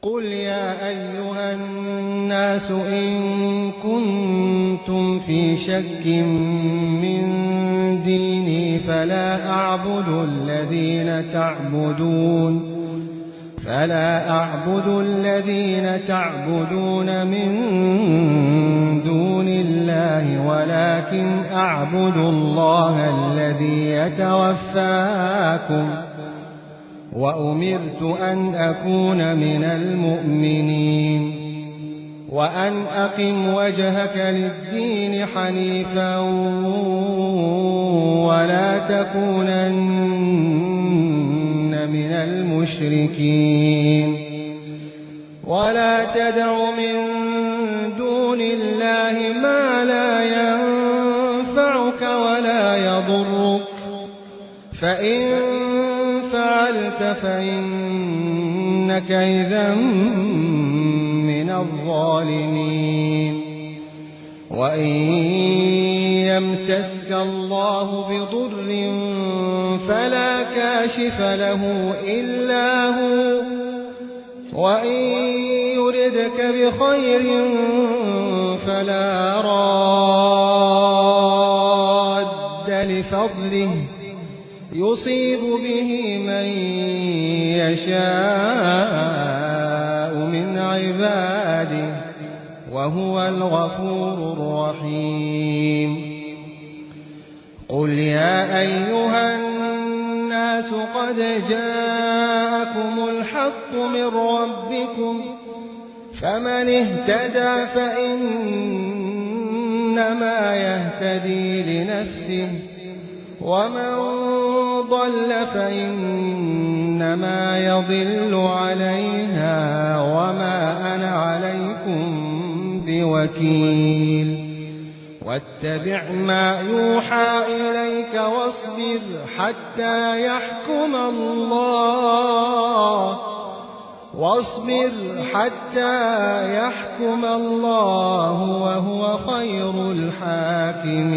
قل يا أيها الناس إن كنتم في شك من ديني فلا أعبد الذين تعبدون من دون الله ولكن أعبد الله الذي يتوفاكم وأمرت أن أكون من المؤمنين وأن أقم وجهك للدين حنيفا ولا تكونن من المشركين ولا تدع من دون الله ما لا ينفعك ولا يضرك فإن فعلت فإنك إذا من الظالمين وإن يمسسك الله بضر فلا كاشف له إلا هو وإن يردك بخير فلا راد لفضله يصيب به من يشاء من عباده وهو الغفور الرحيم قل يا أيها الناس قد جاءكم الحق من ربكم فمن اهتدى فإنما يهتدي لنفسه ومن ضل فإنما يضل عليها وما أنا عليكم بوكيل واتبع ما يوحى إليك واصبر حتى يحكم الله وهو خير الحاكمين.